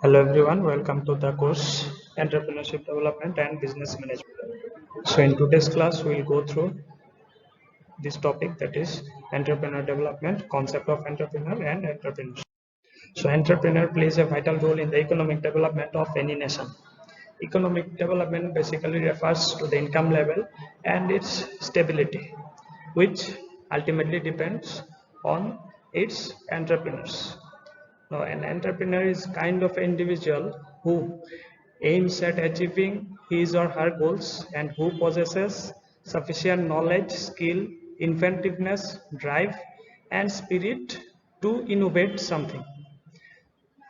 Hello everyone, welcome to the course Entrepreneurship Development and Business Management. So in today's class, we'll go through this topic, that is entrepreneur development, concept of entrepreneur and entrepreneurship. So entrepreneur plays a vital role in the economic development of any nation. Economic development basically refers to the income level and its stability, which ultimately depends on its entrepreneurs. Now, an entrepreneur is kind of individual who aims at achieving his or her goals and who possesses sufficient knowledge, skill, inventiveness, drive, and spirit to innovate something.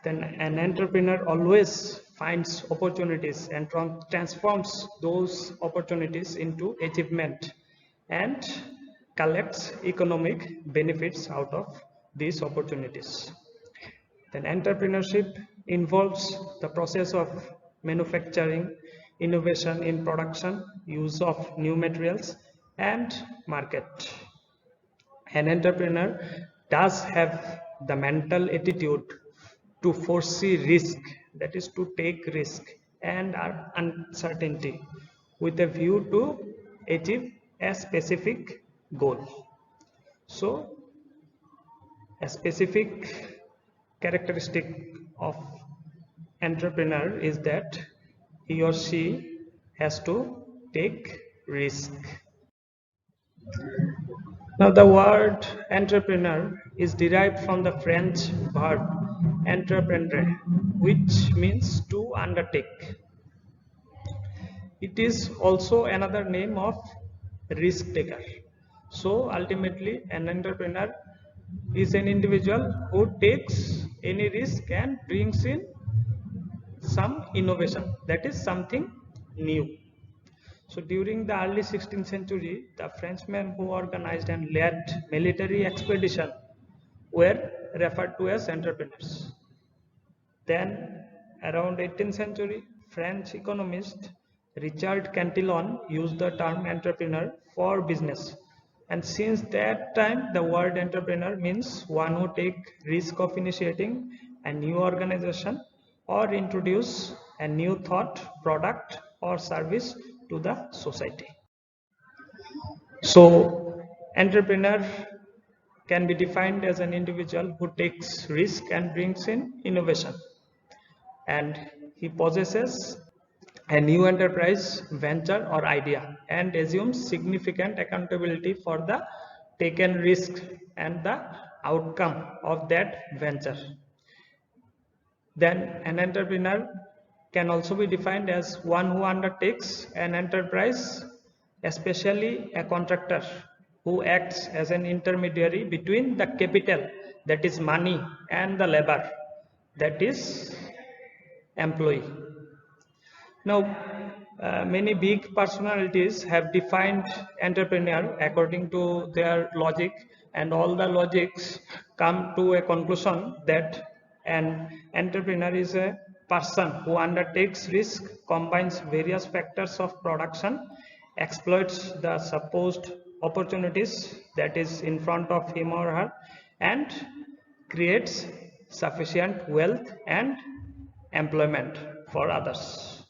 Then an entrepreneur always finds opportunities and transforms those opportunities into achievement and collects economic benefits out of these opportunities. Then entrepreneurship involves the process of manufacturing, innovation in production, use of new materials, and market. An entrepreneur does have the mental attitude to foresee risk, that is to take risk and uncertainty with a view to achieve a specific goal. So a specific characteristic of entrepreneur is that he or she has to take risk. Now the word entrepreneur is derived from the French verb entreprendre, which means to undertake. It is also another name of risk taker. So ultimately an entrepreneur is an individual who takes any risk and brings in some innovation, that is something new. So during the early 16th century, the Frenchmen who organized and led military expedition were referred to as entrepreneurs. Then around 18th century, French economist Richard Cantillon used the term entrepreneur for business. And since that time, the word entrepreneur means one who take risk of initiating a new organization or introduce a new thought, product or service to the society. So entrepreneur can be defined as an individual who takes risk and brings in innovation, and he possesses a new enterprise, venture or idea and assumes significant accountability for the taken risk and the outcome of that venture. Then an entrepreneur can also be defined as one who undertakes an enterprise, especially a contractor who acts as an intermediary between the capital, that is money, and the labor, that is employee. Now, many big personalities have defined entrepreneur according to their logic, and all the logics come to a conclusion that an entrepreneur is a person who undertakes risk, combines various factors of production, exploits the supposed opportunities that is in front of him or her, and creates sufficient wealth and employment for others.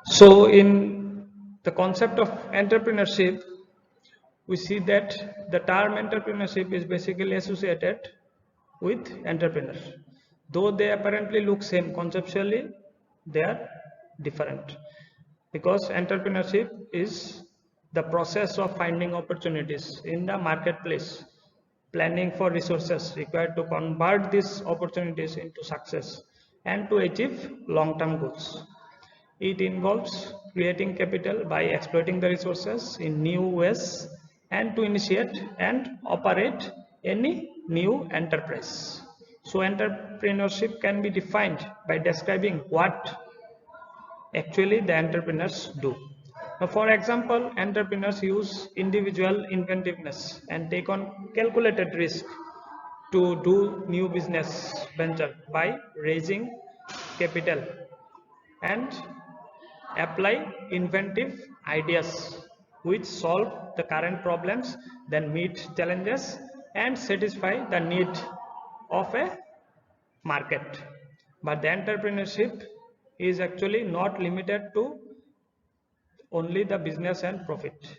So in the concept of entrepreneurship, we see that the term entrepreneurship is basically associated with entrepreneur. Though they apparently look same conceptually, they are different, because entrepreneurship is the process of finding opportunities in the marketplace, planning for resources required to convert these opportunities into success and to achieve long-term goals. It involves creating capital by exploiting the resources in new ways and to initiate and operate any new enterprise. So entrepreneurship can be defined by describing what actually the entrepreneurs do. Now, for example, entrepreneurs use individual inventiveness and take on calculated risk to do new business venture by raising capital and apply inventive ideas which solve the current problems, then meet challenges and satisfy the need of a market. But the entrepreneurship is actually not limited to only the business and profit.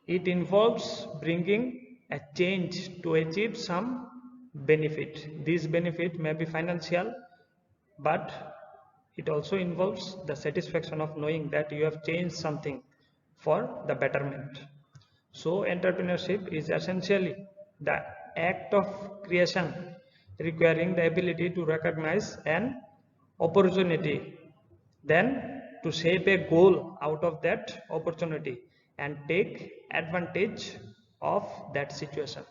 It involves bringing a change to achieve some benefit. This benefit may be financial, but it also involves the satisfaction of knowing that you have changed something for the betterment. So entrepreneurship is essentially the act of creation requiring the ability to recognize an opportunity, then to shape a goal out of that opportunity and take advantage of that situation.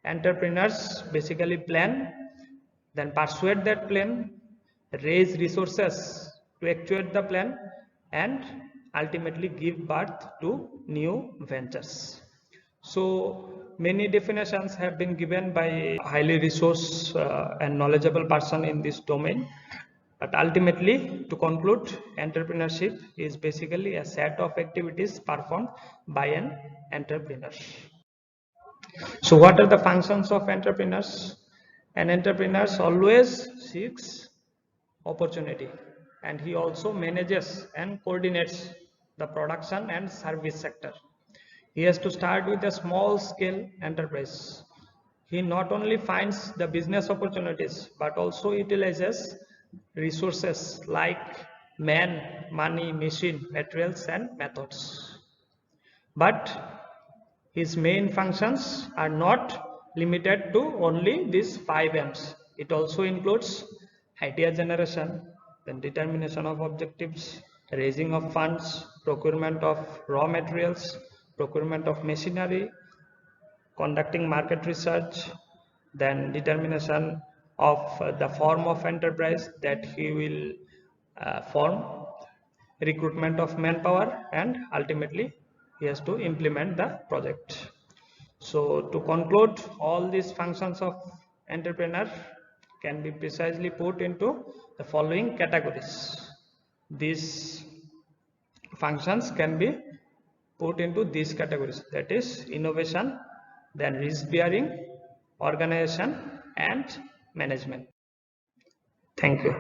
Entrepreneurs basically plan, then persuade that plan, raise resources to actuate the plan, and ultimately give birth to new ventures. So many definitions have been given by highly resource and knowledgeable person in this domain. But ultimately, to conclude, entrepreneurship is basically a set of activities performed by an entrepreneur. So what are the functions of entrepreneurs? An entrepreneur always seeks opportunity, and he also manages and coordinates the production and service sector. He has to start with a small scale enterprise. He not only finds the business opportunities but also utilizes resources like man, money, machine, materials, and methods. But his main functions are not limited to only these 5 M's. It also includes idea generation, then determination of objectives, raising of funds, procurement of raw materials, procurement of machinery, conducting market research, then determination of the form of enterprise that he will form, recruitment of manpower, and ultimately he has to implement the project. So to conclude, all these functions of entrepreneur can be precisely put into the following categories. These functions can be put into these categories, that is innovation, then risk bearing, organization, and management. Thank you.